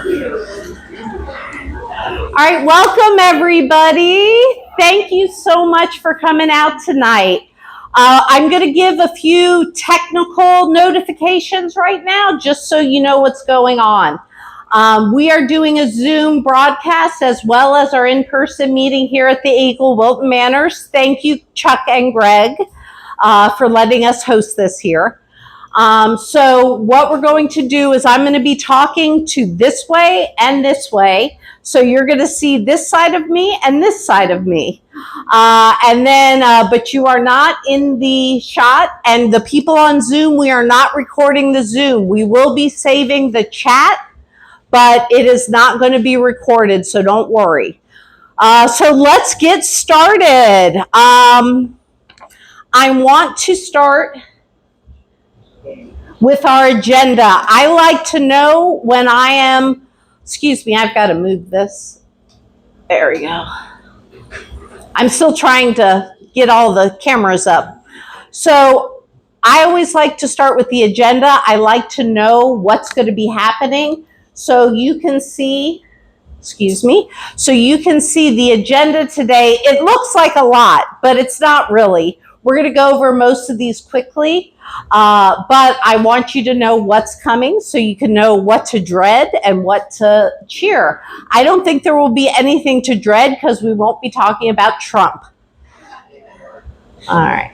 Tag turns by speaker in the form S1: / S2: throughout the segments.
S1: All right, welcome everybody. Thank you so much for coming out tonight. I'm going to give a few technical notifications right now, just so you know what's going on. We are doing a Zoom broadcast as well as our in-person meeting here at the Eagle Wilton Manors. Thank you, Chuck and Greg, for letting us host this here. So what we're going to do is I'm going to be talking to this way and this way. So you're going to see this side of me and this side of me. But you are not in the shot, and the people on Zoom, we are not recording the Zoom. We will be saving the chat, but it is not going to be recorded, so don't worry. So let's get started. I want to start with our agenda. I like to know when I am, excuse me, I've got to move this. There we go. I'm still trying to get all the cameras up. So I always like to start with the agenda. I like to know what's going to be happening so you can see, excuse me, so you can see the agenda today. It looks like a lot, but it's not really. We're going to go over most of these quickly. But I want you to know what's coming so you can know what to dread and what to cheer. I don't think there will be anything to dread because we won't be talking about Trump. All right.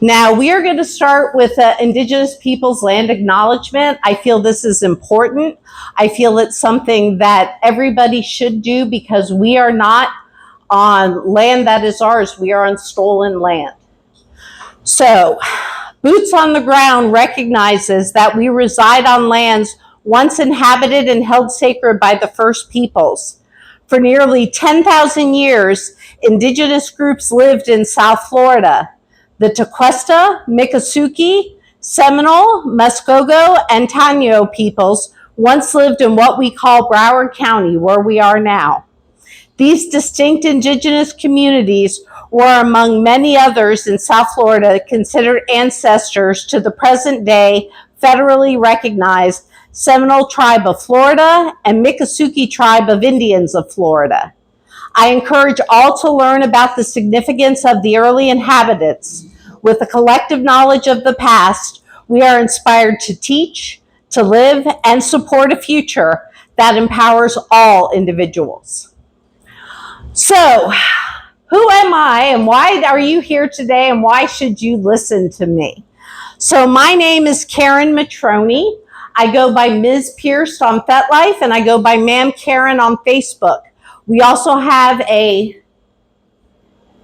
S1: Now we are going to start with Indigenous Peoples Land Acknowledgement. I feel this is important. I feel it's something that everybody should do because we are not on land that is ours. We are on stolen land. So, Boots on the Ground recognizes that we reside on lands once inhabited and held sacred by the First Peoples. For nearly 10,000 years, indigenous groups lived in South Florida. The Tequesta, Miccosukee, Seminole, Muskogee, and Taino peoples once lived in what we call Broward County, where we are now. These distinct indigenous communities were among many others in South Florida considered ancestors to the present day federally recognized Seminole Tribe of Florida and Miccosukee Tribe of Indians of Florida. I encourage all to learn about the significance of the early inhabitants. With a collective knowledge of the past, we are inspired to teach, to live, and support a future that empowers all individuals. So, who am I and why are you here today and why should you listen to me? So my name is Karen Matroni. I go by Ms. Pierce on FetLife and I go by Ma'am Karen on Facebook. We also have a,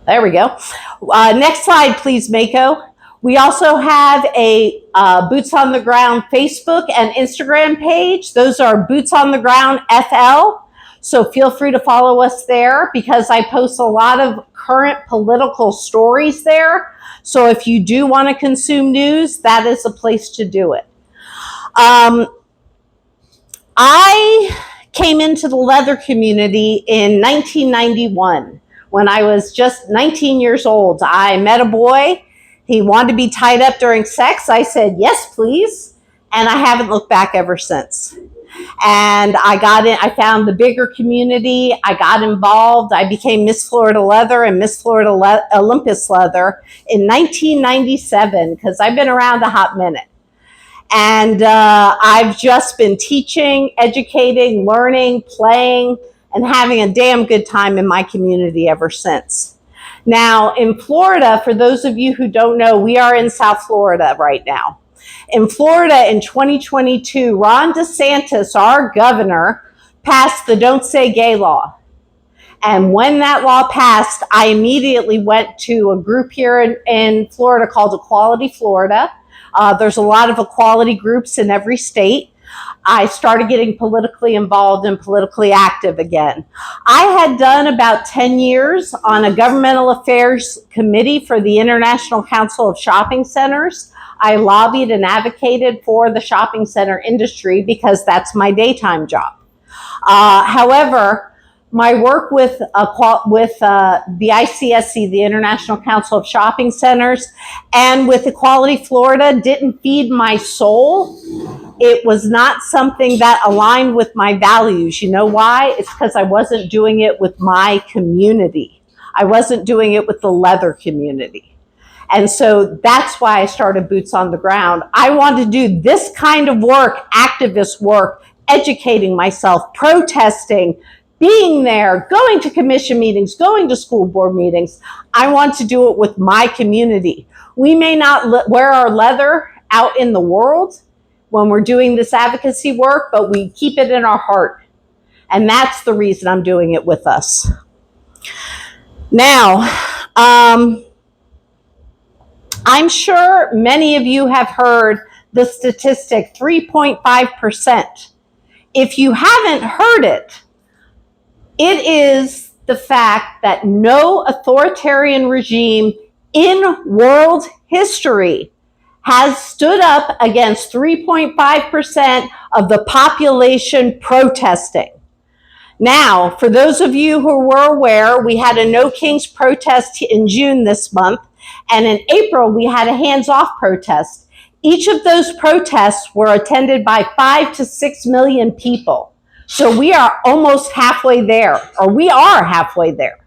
S1: there we go. Next slide, please, Mako. We also have a Boots on the Ground Facebook and Instagram page. Those are Boots on the Ground FL. So feel free to follow us there because I post a lot of current political stories there. So if you do want to consume news, that is a place to do it. I came into the leather community in 1991 when I was just 19 years old. I met a boy. He wanted to be tied up during sex. I said, yes, please. And I haven't looked back ever since. And I got in, I found the bigger community. I got involved. I became Miss Florida Leather and Miss Florida Olympus Leather in 1997 because I've been around a hot minute. And I've just been teaching, educating, learning, playing, and having a damn good time in my community ever since. Now, in Florida, for those of you who don't know, we are in South Florida right now. In Florida in 2022, Ron DeSantis, our governor, passed the Don't Say Gay law. And when that law passed, I immediately went to a group here in Florida called Equality Florida. There's a lot of equality groups in every state. I started getting politically involved and politically active again. I had done about 10 years on a governmental affairs committee for the International Council of Shopping Centers. I lobbied and advocated for the shopping center industry because that's my daytime job. However, my work with the ICSC, the International Council of Shopping Centers, and with Equality Florida didn't feed my soul. it was not something that aligned with my values. You know why? It's because I wasn't doing it with my community. I wasn't doing it with the leather community. And so that's why I started Boots on the Ground. I wanted to do this kind of work, activist work, educating myself, protesting, being there, going to commission meetings, going to school board meetings. I want to do it with my community. We may not wear our leather out in the world when we're doing this advocacy work, but we keep it in our heart. And that's the reason I'm doing it with us. Now, I'm sure many of you have heard the statistic 3.5%. If you haven't heard it, it is the fact that no authoritarian regime in world history has stood up against 3.5% of the population protesting. Now, for those of you who were aware, we had a No Kings protest in June this month, and in April we had a hands-off protest. Each of those protests were attended by 5 to 6 million people. So we are almost halfway there, or we are halfway there.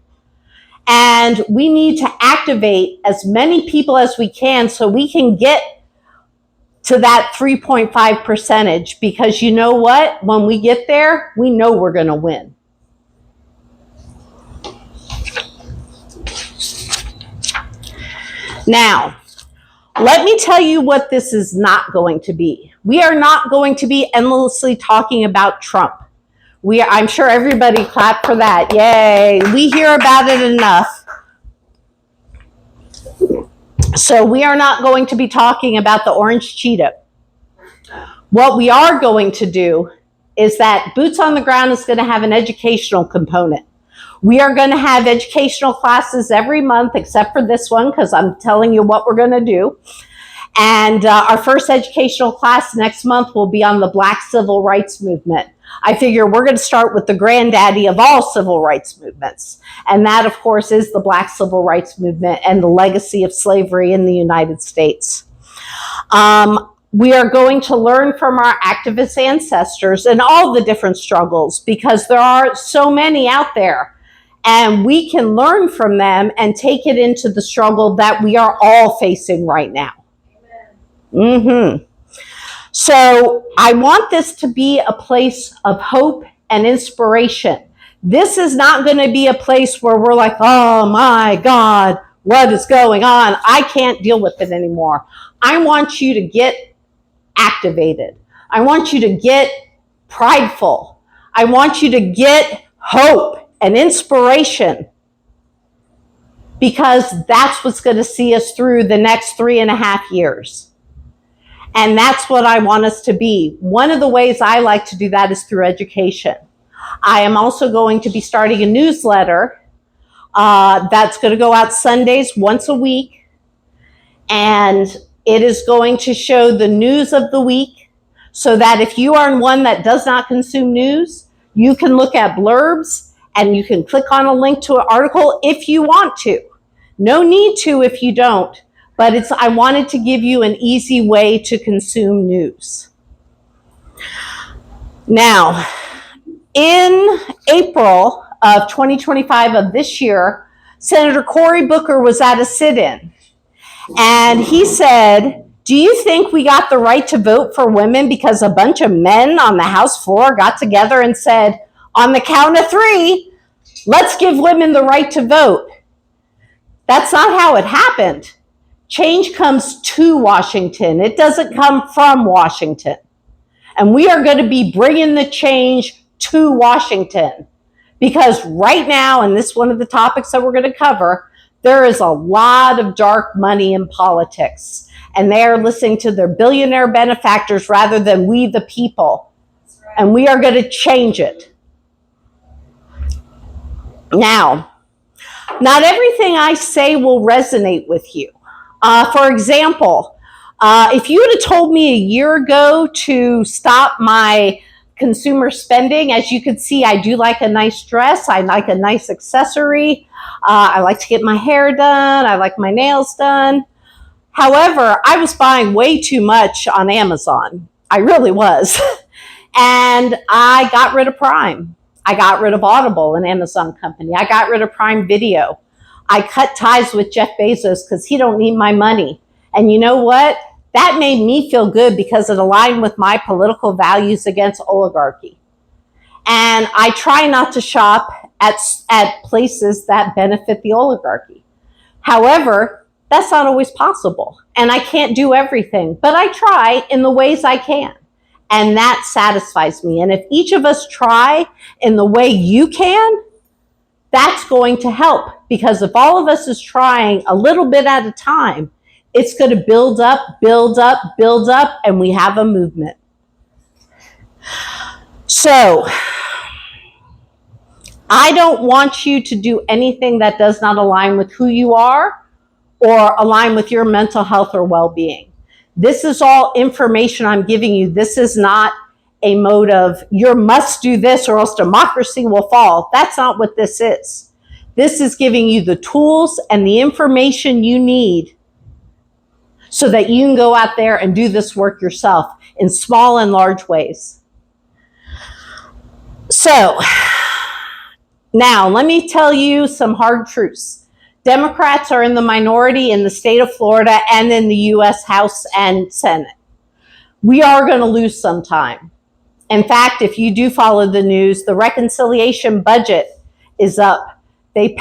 S1: And we need to activate as many people as we can so we can get to that 3.5 percentage, because you know what? When we get there, we know we're going to win. Now, let me tell you what this is not going to be. We are not going to be endlessly talking about Trump. I'm sure everybody clapped for that. Yay. We hear about it enough. So we are not going to be talking about the orange Cheeto. What we are going to do is that Boots on the Ground is going to have an educational component. We are going to have educational classes every month, except for this one, because I'm telling you what we're going to do. And our first educational class next month will be on the Black Civil Rights Movement. I figure we're going to start with the granddaddy of all civil rights movements. And that, of course, is the Black Civil Rights Movement and the legacy of slavery in the United States. We are going to learn from our activist ancestors and all the different struggles, because there are so many out there. And we can learn from them and take it into the struggle that we are all facing right now. Mm-hmm. So I want this to be a place of hope and inspiration. This is not going to be a place where we're like, oh my God, what is going on? I can't deal with it anymore. I want you to get activated. I want you to get prideful. I want you to get hope and inspiration, because that's what's going to see us through the next 3.5 years. And that's what I want us to be. One of the ways I like to do that is through education. I am also going to be starting a newsletter that's going to go out Sundays once a week. And it is going to show the news of the week, so that if you are one that does not consume news, you can look at blurbs and you can click on a link to an article if you want to. No need to if you don't. But I wanted to give you an easy way to consume news. Now, in April of 2025 of this year, Senator Cory Booker was at a sit-in, and he said, do you think we got the right to vote for women because a bunch of men on the House floor got together and said, on the count of 3, let's give women the right to vote? That's not how it happened. Change comes to Washington. It doesn't come from Washington. And we are going to be bringing the change to Washington, because right now, and this is one of the topics that we're going to cover, there is a lot of dark money in politics, and they are listening to their billionaire benefactors rather than we the people. Right. And we are going to change it. Now, not everything I say will resonate with you. For example, if you would have told me a year ago to stop my consumer spending, as you can see, I do like a nice dress. I like a nice accessory. I like to get my hair done. I like my nails done. However, I was buying way too much on Amazon. I really was. And I got rid of Prime. I got rid of Audible, an Amazon company. I got rid of Prime Video. I cut ties with Jeff Bezos because he don't need my money. And you know what? That made me feel good because it aligned with my political values against oligarchy. And I try not to shop at places that benefit the oligarchy. However, that's not always possible. And I can't do everything, but I try in the ways I can. And that satisfies me. And if each of us try in the way you can, that's going to help. Because if all of us is trying a little bit at a time, it's going to build up, build up, build up, and we have a movement. So, I don't want you to do anything that does not align with who you are or align with your mental health or well-being. This is all information I'm giving you. This is not a mode of you must do this or else democracy will fall. That's not what this is. This is giving you the tools and the information you need so that you can go out there and do this work yourself in small and large ways. So, now let me tell you some hard truths. Democrats are in the minority in the state of Florida and in the U.S. House and Senate. We are going to lose some time. In fact, if you do follow the news, the reconciliation budget is up. They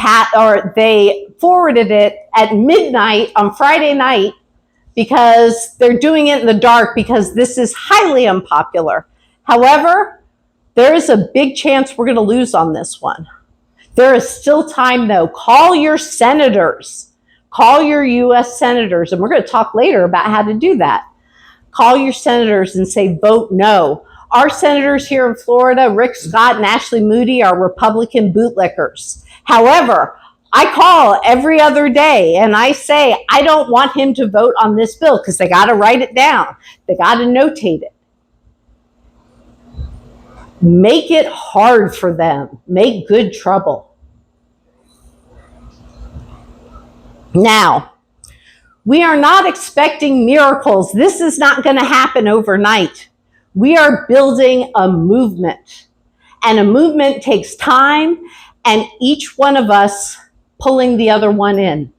S1: forwarded it at midnight on Friday night because they're doing it in the dark because this is highly unpopular. However, there is a big chance we're going to lose on this one. There is still time, though. Call your senators. Call your U.S. senators, and we're going to talk later about how to do that. Call your senators and say, vote no. Our senators here in Florida, Rick Scott and Ashley Moody, are Republican bootlickers. However, I call every other day and I say, I don't want him to vote on this bill because they got to write it down. They got to notate it. Make it hard for them. Make good trouble. Now, we are not expecting miracles. This is not going to happen overnight. We are building a movement. And a movement takes time and each one of us pulling the other one in.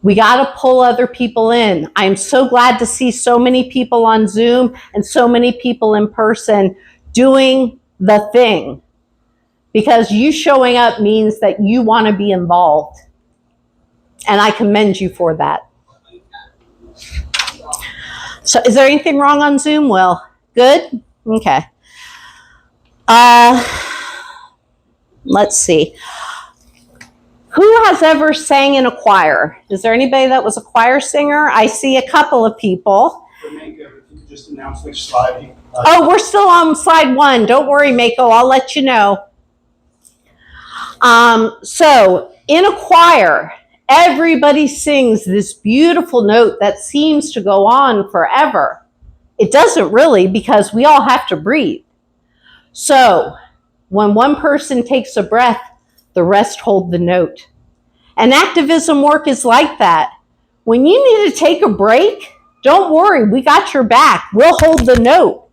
S1: We got to pull other people in. I'm so glad to see so many people on Zoom and so many people in person doing the thing. Because you showing up means that you want to be involved. And I commend you for that. So is there anything wrong on Zoom, Will? Good? Okay. Let's see. Who has ever sang in a choir? Is there anybody that was a choir singer? I see a couple of people.
S2: If you could just announce which slide.
S1: We're still on slide 1. Don't worry, Mako. I'll let you know. So in a choir, everybody sings this beautiful note that seems to go on forever. It doesn't really, because we all have to breathe. So when one person takes a breath, the rest hold the note. And activism work is like that. When you need to take a break, don't worry, we got your back. We'll hold the note.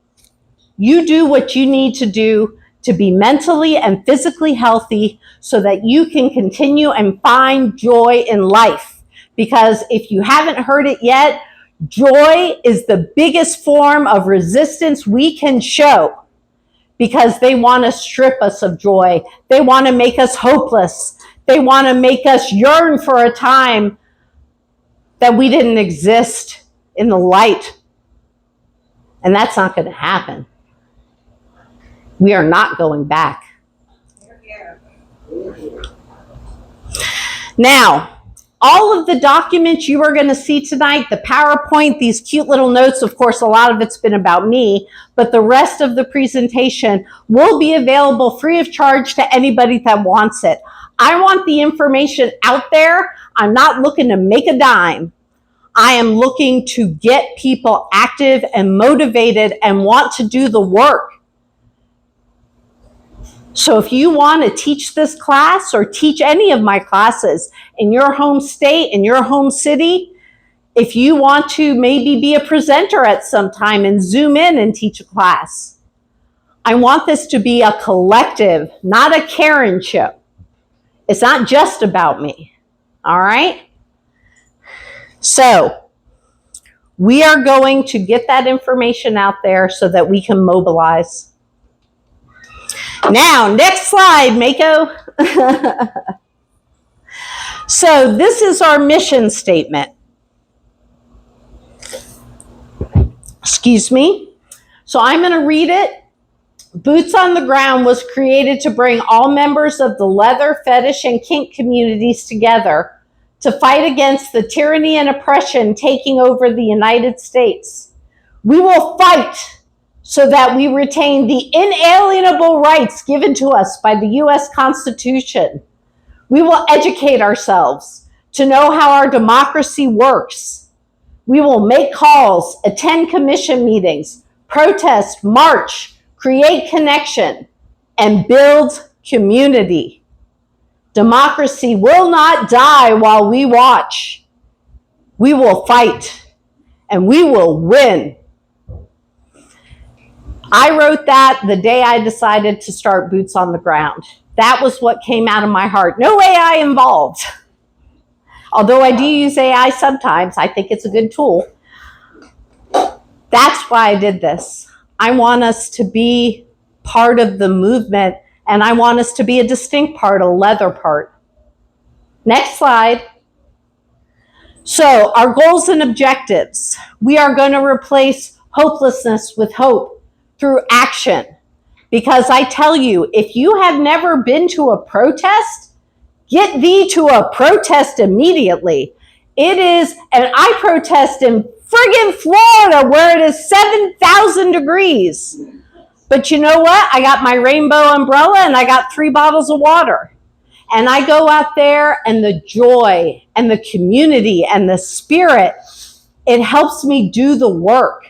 S1: You do what you need to do to be mentally and physically healthy so that you can continue and find joy in life. Because if you haven't heard it yet, joy is the biggest form of resistance we can show. Because they want to strip us of joy. They want to make us hopeless. They want to make us yearn for a time that we didn't exist in the light. And that's not going to happen. We are not going back. Now, all of the documents you are going to see tonight, the PowerPoint, these cute little notes, of course, a lot of it's been about me, but the rest of the presentation will be available free of charge to anybody that wants it. I want the information out there. I'm not looking to make a dime. I am looking to get people active and motivated and want to do the work. So if you want to teach this class or teach any of my classes in your home state, in your home city, if you want to maybe be a presenter at some time and zoom in and teach a class. I want this to be a collective, not a Karen show. It's not just about me. All right? So we are going to get that information out there so that we can mobilize. Now, next slide, Mako. So this is our mission statement. Excuse me. So I'm going to read it. Boots on the Ground was created to bring all members of the leather, fetish, and kink communities together to fight against the tyranny and oppression taking over the United States. We will fight so that we retain the inalienable rights given to us by the U.S. Constitution. We will educate ourselves to know how our democracy works. We will make calls, attend commission meetings, protest, march, create connection, and build community. Democracy will not die while we watch. We will fight, and we will win. I wrote that the day I decided to start Boots on the Ground. That was what came out of my heart. No AI involved. Although I do use AI sometimes, I think it's a good tool. That's why I did this. I want us to be part of the movement, and I want us to be a distinct part, a leather part. Next slide. So our goals and objectives. We are going to replace hopelessness with hope through action. Because I tell you, if you have never been to a protest, get thee to a protest immediately. It is, and I protest in friggin' Florida where it is 7,000 degrees. But you know what? I got my rainbow umbrella and I got 3 bottles of water. And I go out there, and the joy and the community and the spirit, it helps me do the work.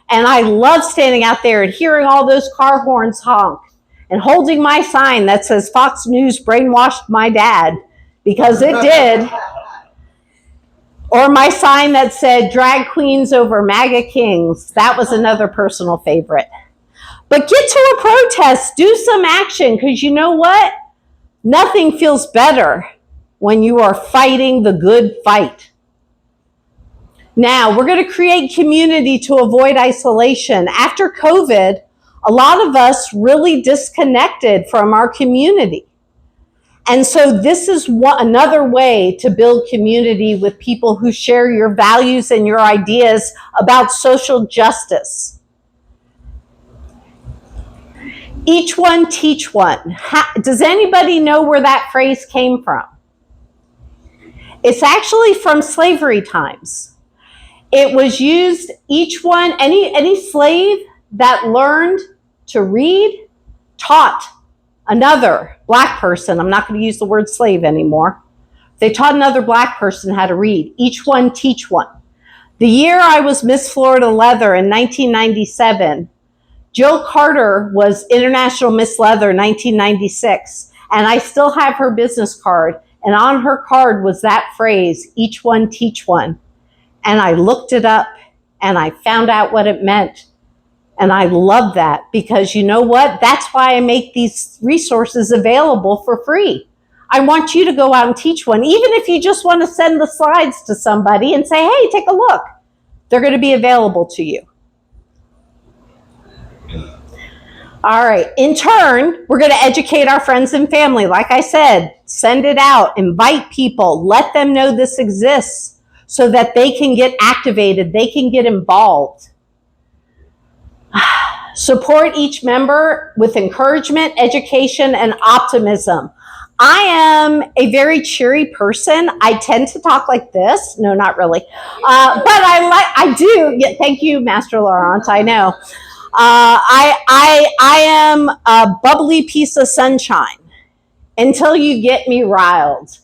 S1: And I love standing out there and hearing all those car horns honk and holding my sign that says Fox News brainwashed my dad, because it did. Or my sign that said drag queens over MAGA kings. That was another personal favorite. But get to a protest, do some action, because you know what? Nothing feels better when you are fighting the good fight. Now, we're going to create community to avoid isolation. After COVID, a lot of us really disconnected from our community. And so this is another way to build community with people who share your values and your ideas about social justice. Each one, teach one. Does anybody know where that phrase came from? It's actually from slavery times. It was used, each one, any slave that learned to read, taught another black person. I'm not going to use the word slave anymore. They taught another black person how to read. Each one, teach one. The year I was Miss Florida Leather in 1997, Jill Carter was International Miss Leather 1996, and I still have her business card, and on her card was that phrase, each one, teach one. And I looked it up, and I found out what it meant. And I love that, because you know what? That's why I make these resources available for free. I want you to go out and teach one, even if you just want to send the slides to somebody and say, hey, take a look. They're going to be available to you. All right. In turn, we're going to educate our friends and family. Like I said, send it out, invite people, let them know this exists so that they can get activated, they can get involved. Support each member with encouragement, education, and optimism. I am a very cheery person. I tend to talk like this. No, not really. But I do. Yeah, thank you, Master Laurent. I know. I am a bubbly piece of sunshine until you get me riled.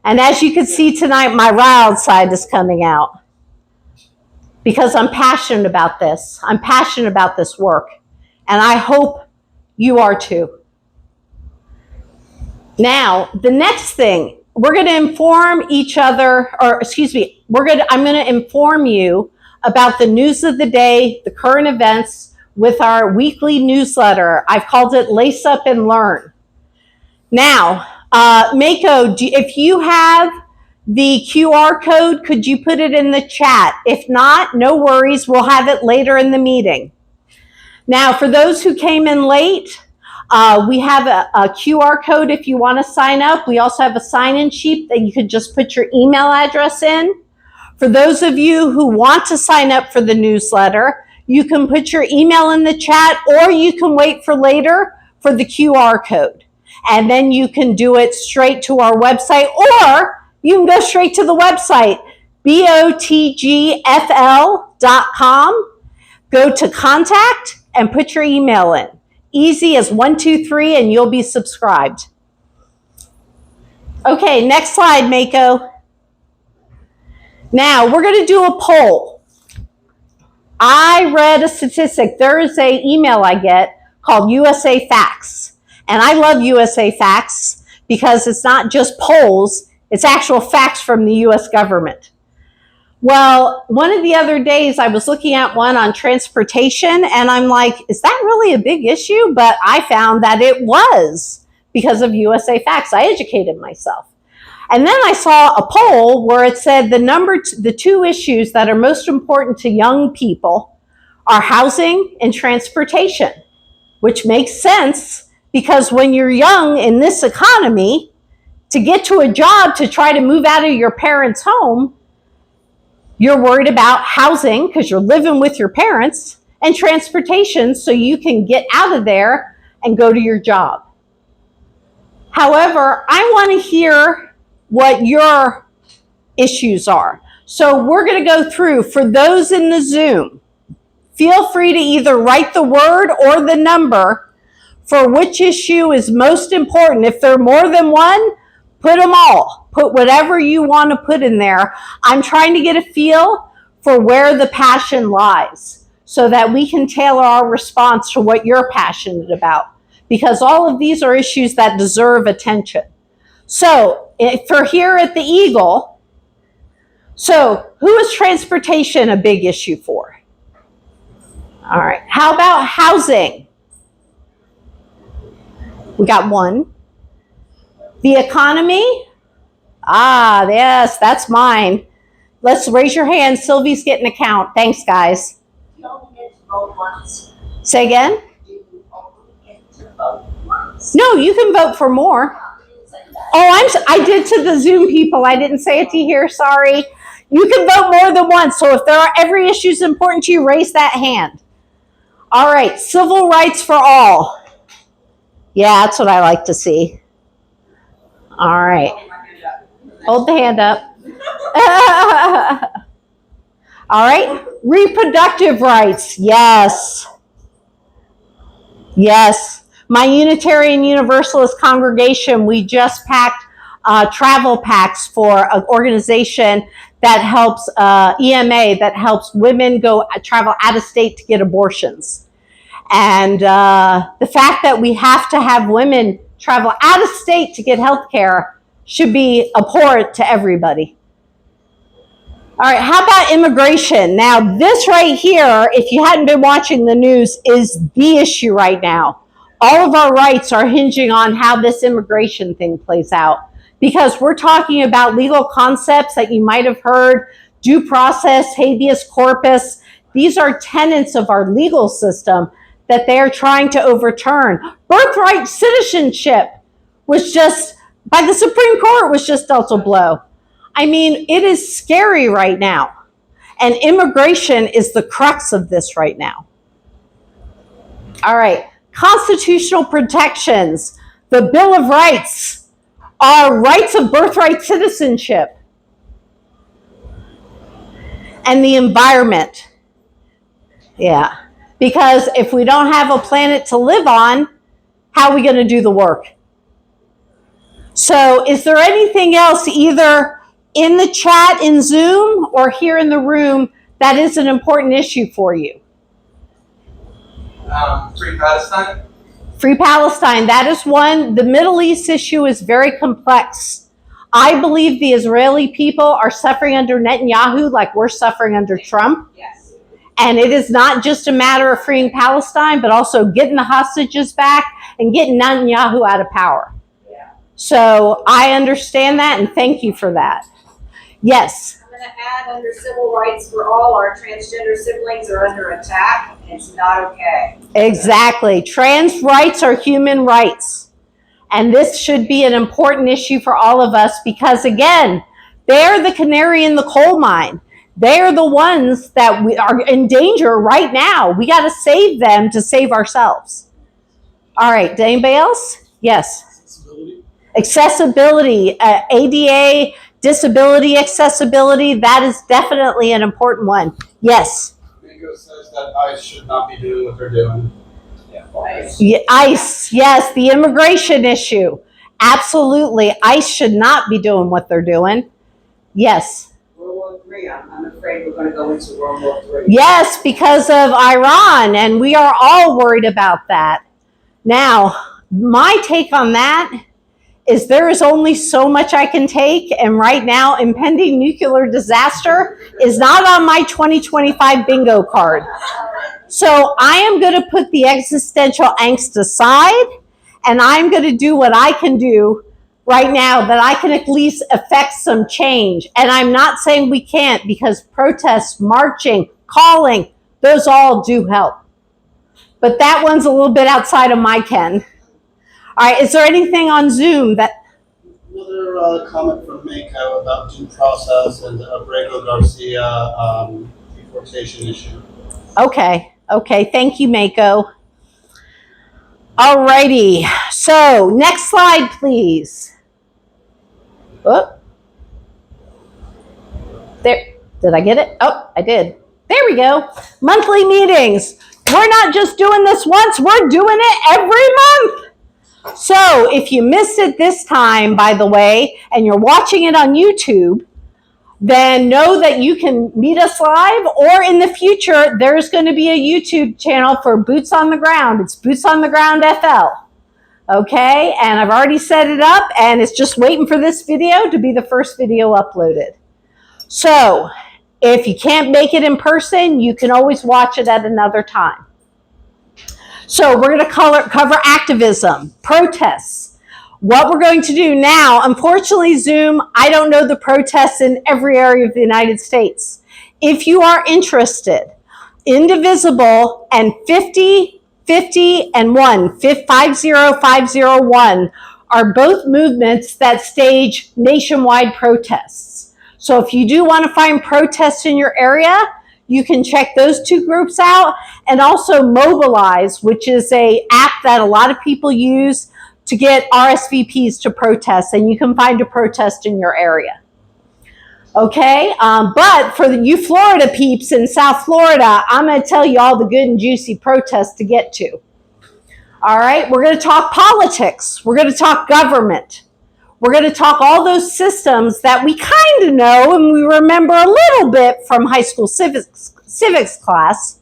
S1: And as you can see tonight, my riled side is coming out because I'm passionate about this. I'm passionate about this work. And I hope you are too. Now, the next thing, we're going to inform each other, or excuse me, I'm going to inform you about the news of the day, the current events with our weekly newsletter. I've called it Lace Up and Learn. Now, Mako, if you have the QR code, could you put it in the chat? If not, no worries, we'll have it later in the meeting. Now, for those who came in late, we have a QR code if you want to sign up. We also have a sign-in sheet that you could just put your email address in. For those of you who want to sign up for the newsletter, you can put your email in the chat, or you can wait for later for the QR code. And then you can do it straight to our website, or you can go straight to the website, botgfl.com. Go to contact and put your email in. Easy as 1, 2, 3, and you'll be subscribed. Okay, next slide, Mako. Now, we're going to do a poll. I read a statistic. There is an email I get called USA Facts. And I love USA Facts because it's not just polls, it's actual facts from the US government. Well, one of the other days I was looking at one on transportation, and I'm like, is that really a big issue? But I found that it was because of USA Facts. I educated myself. And then I saw a poll where it said the two issues that are most important to young people are housing and transportation, which makes sense because when you're young in this economy, to get to a job to try to move out of your parents' home, you're worried about housing because you're living with your parents, and transportation so you can get out of there and go to your job. However, I want to hear what your issues are. So we're going to go through, for those in the Zoom, feel free to either write the word or the number for which issue is most important. If there are more than one, put them all. Put whatever you want to put in there. I'm trying to get a feel for where the passion lies so that we can tailor our response to what you're passionate about, because all of these are issues that deserve attention. So for here at the Eagle, so who is transportation a big issue for? All right. How about housing? We got one. The economy? Ah, yes, that's mine. Let's raise your hand. Sylvie's getting a count. Thanks, guys.
S3: You only get to vote once.
S1: Say again?
S3: You only get to vote once.
S1: No, you can vote for more. Oh, I did to the Zoom people. I didn't say it to you here. Sorry. You can vote more than once. So if every issue is important to you, raise that hand. All right. Civil rights for all. Yeah, that's what I like to see. All right. Hold the hand up. All right. Reproductive rights. Yes. Yes. My Unitarian Universalist congregation, we just packed travel packs for an organization that helps, EMA, that helps women travel out of state to get abortions. And the fact that we have to have women travel out of state to get health care should be abhorrent to everybody. All right, how about immigration? Now, this right here, if you hadn't been watching the news, is the issue right now. All of our rights are hinging on how this immigration thing plays out, because we're talking about legal concepts that you might have heard, due process, habeas corpus. These are tenets of our legal system that they're trying to overturn. Birthright citizenship was just, by the Supreme Court, was just dealt a blow. I mean, it is scary right now. And immigration is the crux of this right now. All right, constitutional protections. The Bill of Rights are rights of birthright citizenship. And the environment. Yeah. Because if we don't have a planet to live on, how are we going to do the work? So is there anything else either in the chat in Zoom or here in the room that is an important issue for you?
S4: Free Palestine.
S1: Free Palestine, that is one. The Middle East issue is very complex. I believe the Israeli people are suffering under Netanyahu like we're suffering under Trump.
S4: Yes.
S1: And it is not just a matter of freeing Palestine, but also getting the hostages back and getting Netanyahu out of power.
S4: Yeah.
S1: So I understand that, and thank you for that. Yes.
S4: I'm going to add under civil rights for all, our transgender siblings are under attack, and it's not okay.
S1: Exactly. Trans rights are human rights. And this should be an important issue for all of us because, again, they're the canary in the coal mine. They're the ones that we are in danger right now. We got to save them to save ourselves. All right. Anybody else? Yes. Accessibility. ADA, disability accessibility. That is definitely an important one. Yes.
S2: Mingo says that ICE should not be doing what they're doing.
S1: Yeah, ICE, yes, the immigration issue. Absolutely. ICE should not be doing what they're doing. Yes.
S4: World War III, I'm afraid we're going to go into World War III.
S1: Yes, because of Iran, and we are all worried about that. Now, my take on that is there is only so much I can take, and right now, impending nuclear disaster is not on my 2025 bingo card. So I am going to put the existential angst aside, and I'm going to do what I can do right now that I can at least affect some change. And I'm not saying we can't, because protests, marching, calling, those all do help. But that one's a little bit outside of my ken. All right, is there anything on Zoom that...
S2: Another comment from Mako about due process and the Abrego Garcia deportation issue.
S1: Okay, thank you, Mako. All righty, so next slide, please. Oh, there, did I get it? Oh, I did. There we go. Monthly meetings. We're not just doing this once, we're doing it every month. So if you missed it this time, by the way, and you're watching it on YouTube, then know that you can meet us live, or in the future, there's going to be a YouTube channel for Boots on the Ground. It's Boots on the Ground FL. Okay, and I've already set it up, and it's just waiting for this video to be the first video uploaded. So if you can't make it in person, you can always watch it at another time. So we're going to cover activism, protests, what we're going to do now. Unfortunately, Zoom, I don't know the protests in every area of the United States. If you are interested, Indivisible and 5050 and 50501 are both movements that stage nationwide protests. So if you do want to find protests in your area, you can check those two groups out, and also Mobilize, which is an app that a lot of people use to get RSVPs to protests, and you can find a protest in your area. Okay, but for you Florida peeps in South Florida, I'm going to tell you all the good and juicy protests to get to. All right, we're going to talk politics. We're going to talk government. We're going to talk all those systems that we kind of know and we remember a little bit from high school civics class,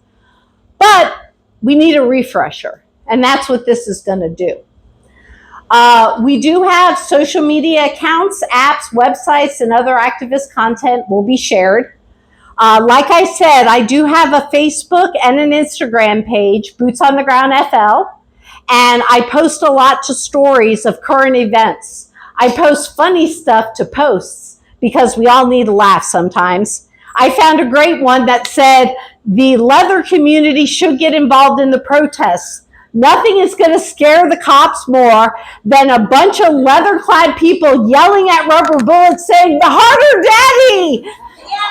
S1: but we need a refresher, and that's what this is going to do. We do have social media accounts, apps, websites, and other activist content will be shared. Like I said, I do have a Facebook and an Instagram page, Boots on the Ground FL, and I post a lot to stories of current events. I post funny stuff to posts because we all need a laugh sometimes. I found a great one that said, the leather community should get involved in the protests. Nothing is going to scare the cops more than a bunch of leather-clad people yelling at rubber bullets saying, "The harder, daddy!"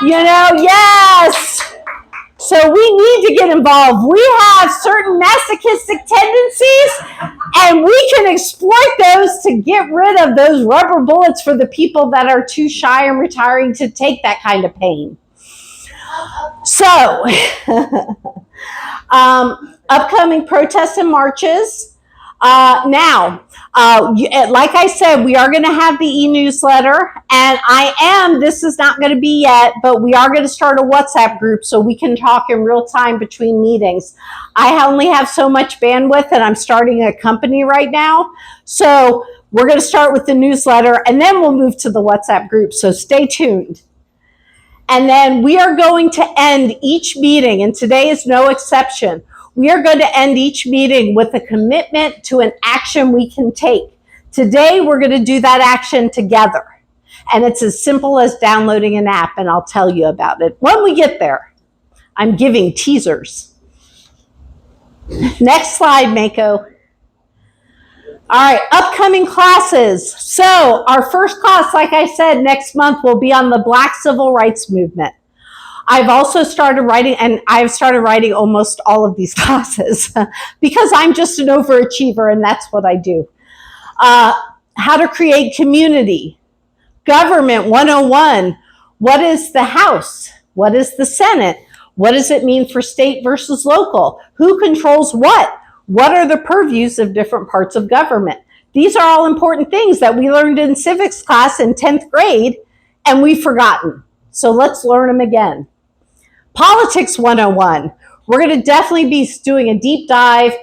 S1: You know, yes. So we need to get involved. We have certain masochistic tendencies, and we can exploit those to get rid of those rubber bullets for the people that are too shy and retiring to take that kind of pain. So, upcoming protests and marches. Now, like I said, we are going to have the e-newsletter, and this is not going to be yet, but we are going to start a WhatsApp group so we can talk in real time between meetings. I only have so much bandwidth, and I'm starting a company right now. So We're going to start with the newsletter, and then we'll move to the WhatsApp group, so stay tuned. And then we are going to end each meeting, and today is no exception. We are going to end each meeting with a commitment to an action we can take. Today, we're going to do that action together. And it's as simple as downloading an app, and I'll tell you about it when we get there. I'm giving teasers. Next slide, Mako. All right, upcoming classes. So our first class, like I said, next month will be on the Black Civil Rights Movement. I've also started writing, and I've started writing almost all of these classes because I'm just an overachiever, and that's what I do. How to create community. Government 101. What is the House? What is the Senate? What does it mean for state versus local? Who controls what? What are the purviews of different parts of government? These are all important things that we learned in civics class in 10th grade, and we've forgotten. So let's learn them again. Politics 101. We're going to definitely be doing a deep dive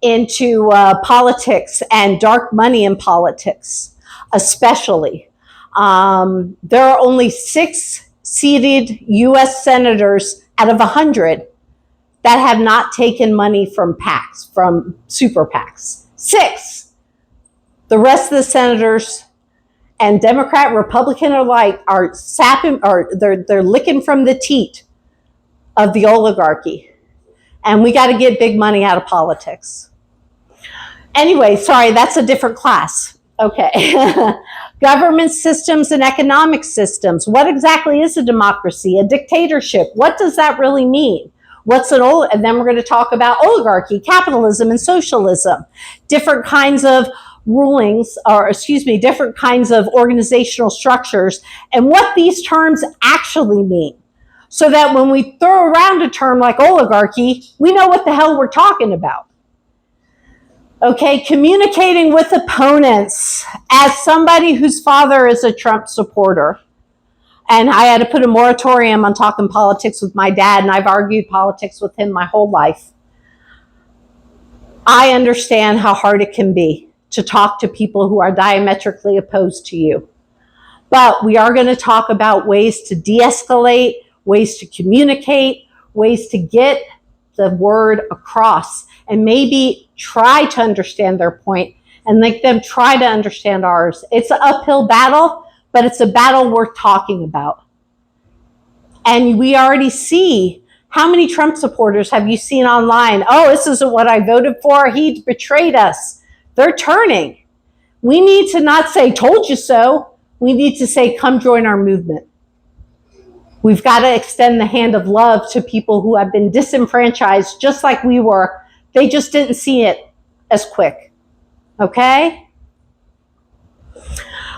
S1: into politics and dark money in politics, especially. There are only 6 seated U.S. senators out of 100 that have not taken money from PACs, from super PACs. 6. The rest of the senators, and Democrat, Republican alike, are sapping, or they're licking from the teat of the oligarchy. And we got to get big money out of politics. Anyway, sorry, that's a different class. Okay. Government systems and economic systems. What exactly is a democracy? A dictatorship? What does that really mean? And then we're going to talk about oligarchy, capitalism, and socialism. Different kinds of rulings, different kinds of organizational structures, and what these terms actually mean. So that when we throw around a term like oligarchy, we know what the hell we're talking about. Okay, communicating with opponents. As somebody whose father is a Trump supporter, and I had to put a moratorium on talking politics with my dad, and I've argued politics with him my whole life. I understand how hard it can be to talk to people who are diametrically opposed to you. But we are going to talk about ways to de-escalate, ways to communicate, ways to get the word across, and maybe try to understand their point and make them try to understand ours. It's an uphill battle, but it's a battle worth talking about. And we already see, how many Trump supporters have you seen online? Oh, this isn't what I voted for. He betrayed us. They're turning. We need to not say, told you so. We need to say, come join our movement. We've got to extend the hand of love to people who have been disenfranchised just like we were. They just didn't see it as quick. Okay?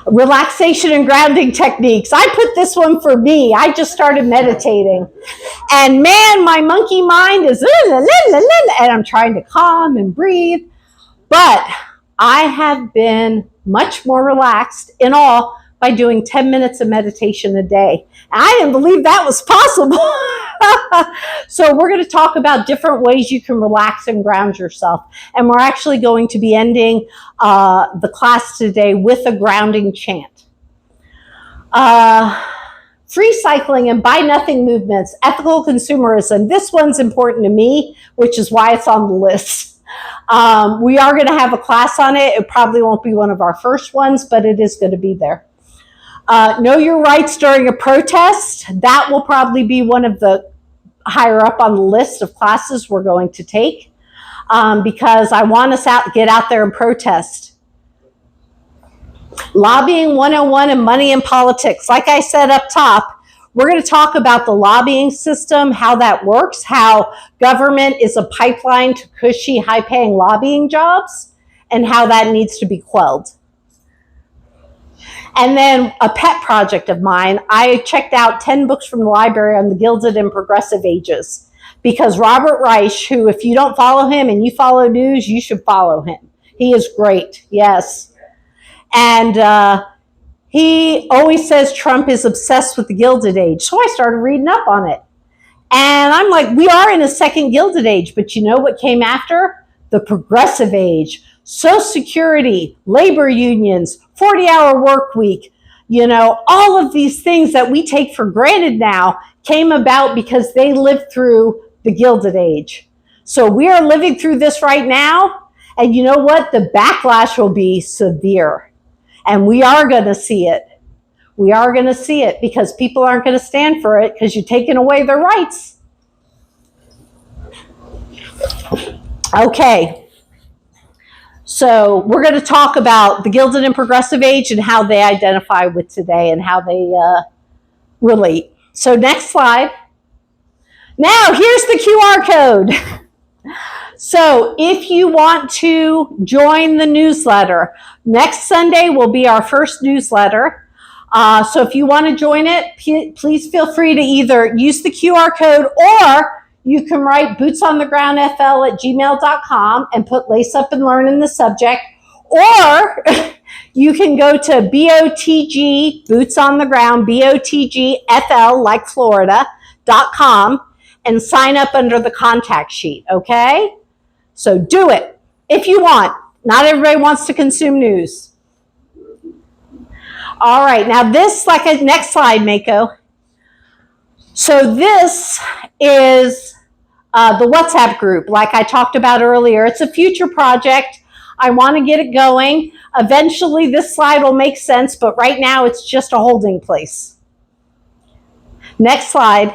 S1: Relaxation and grounding techniques. I put this one for me. I just started meditating. And man, my monkey mind is, and I'm trying to calm and breathe. But I have been much more relaxed in all by doing 10 minutes of meditation a day. I didn't believe that was possible. So we're going to talk about different ways you can relax and ground yourself. And we're actually going to be ending the class today with a grounding chant. Free cycling and buy nothing movements, ethical consumerism. This one's important to me, which is why it's on the list. We are going to have a class on it. It probably won't be one of our first ones, but it is going to be there. Know your rights during a protest. That will probably be one of the higher up on the list of classes we're going to take because I want us to get out there and protest. Lobbying 101 and money in politics. Like I said up top, we're going to talk about the lobbying system, how that works, how government is a pipeline to cushy, high-paying lobbying jobs, and how that needs to be quelled. And then a pet project of mine, I checked out 10 books from the library on the Gilded and Progressive Ages because Robert Reich, who if you don't follow him and you follow news, you should follow him. He is great, yes. And he always says Trump is obsessed with the Gilded Age. So I started reading up on it. And I'm like, we are in a second Gilded Age, but you know what came after? The Progressive Age. Social Security, labor unions, 40-hour work week, all of these things that we take for granted now came about because they lived through the Gilded Age. So we are living through this right now, and you know what? The backlash will be severe, and we are going to see it. We are going to see it because people aren't going to stand for it because you're taking away their rights. Okay. So we're going to talk about the Gilded and Progressive Age and how they identify with today and how they relate. So next slide. Now here's the QR code. So if you want to join the newsletter, next Sunday will be our first newsletter. So if you want to join it, please feel free to either use the QR code, or you can write bootsonthegroundfl@gmail.com and put Lace Up and Learn in the subject, or you can go to BOTG, Boots on the Ground, BOTGFL, like Florida.com, and sign up under the contact sheet, okay? So do it if you want. Not everybody wants to consume news. All right, now this, next slide, Mako. So this is the WhatsApp group, like I talked about earlier. It's a future project. I want to get it going. Eventually, this slide will make sense, but right now it's just a holding place. Next slide.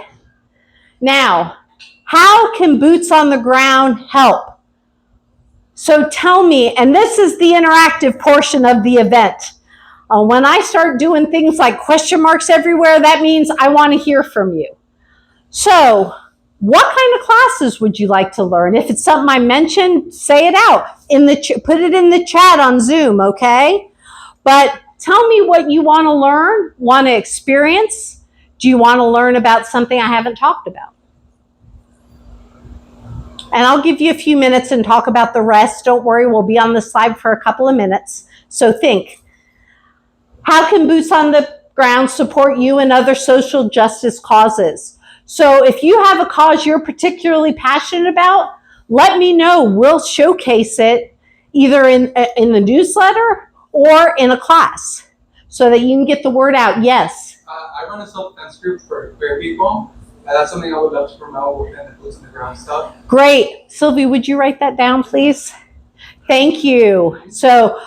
S1: Now, how can Boots on the Ground help? So tell me, and this is the interactive portion of the event. When I start doing things like question marks everywhere, that means I want to hear from you. So what kind of classes would you like to learn? If it's something I mentioned, say it out. Put it in the chat on Zoom, okay? But tell me what you want to learn, want to experience. Do you want to learn about something I haven't talked about? And I'll give you a few minutes and talk about the rest. Don't worry, we'll be on the slide for a couple of minutes. So think, how can Boots on the Ground support you and other social justice causes? So if you have a cause you're particularly passionate about, let me know. We'll showcase it either in the newsletter or in a class so that you can get the word out. Yes?
S5: I run a self-defense group for queer people. That's something I would love to promote within the Boots on the Ground stuff.
S1: Great. Sylvie, would you write that down, please? Thank you. So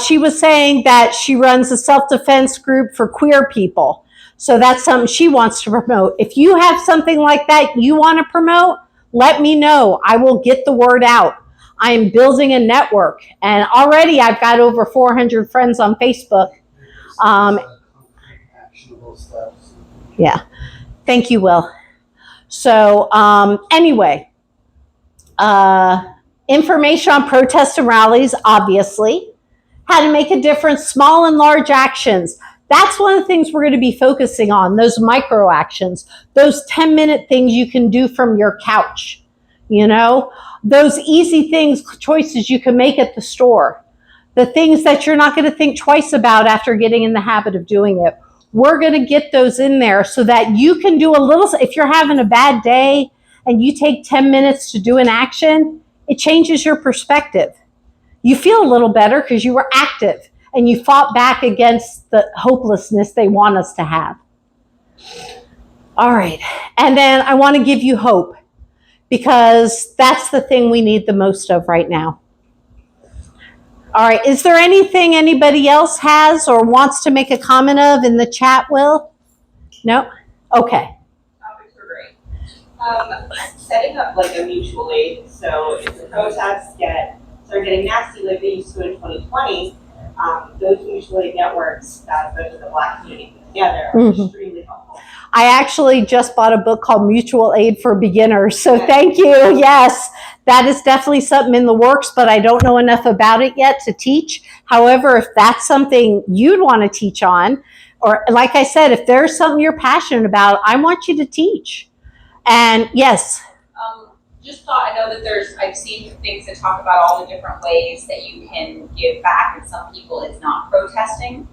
S1: she was saying that she runs a self-defense group for queer people. So that's something she wants to promote. If you have something like that you want to promote, let me know. I will get the word out. I am building a network, and already I've got over 400 friends on Facebook.
S2: Actionable steps.
S1: Yeah. Thank you, Will. So anyway, information on protests and rallies, obviously. How to make a difference, small and large actions. That's one of the things we're going to be focusing on, those micro actions, those 10-minute things you can do from your couch, those easy things, choices you can make at the store, the things that you're not going to think twice about after getting in the habit of doing it. We're going to get those in there so that you can do a little, if you're having a bad day and you take 10 minutes to do an action, it changes your perspective. You feel a little better because you were active and you fought back against the hopelessness they want us to have. All right. And then I want to give you hope, because that's the thing we need the most of right now. All right. Is there anything anybody else has or wants to make a comment of in the chat, Will? No? Okay.
S6: Topics are great. Setting up like a mutual aid. So if the protests start getting nasty like they used to in 2020, those mutual aid networks that both of the Black community put together are extremely helpful.
S1: I actually just bought a book called Mutual Aid for Beginners. So thank you. Yes, that is definitely something in the works, but I don't know enough about it yet to teach. However, if that's something you'd want to teach on, or like I said, if there's something you're passionate about, I want you to teach. And yes.
S7: Just thought, I know that I've seen things that talk about all the different ways that you can give back, and some people it's not protesting.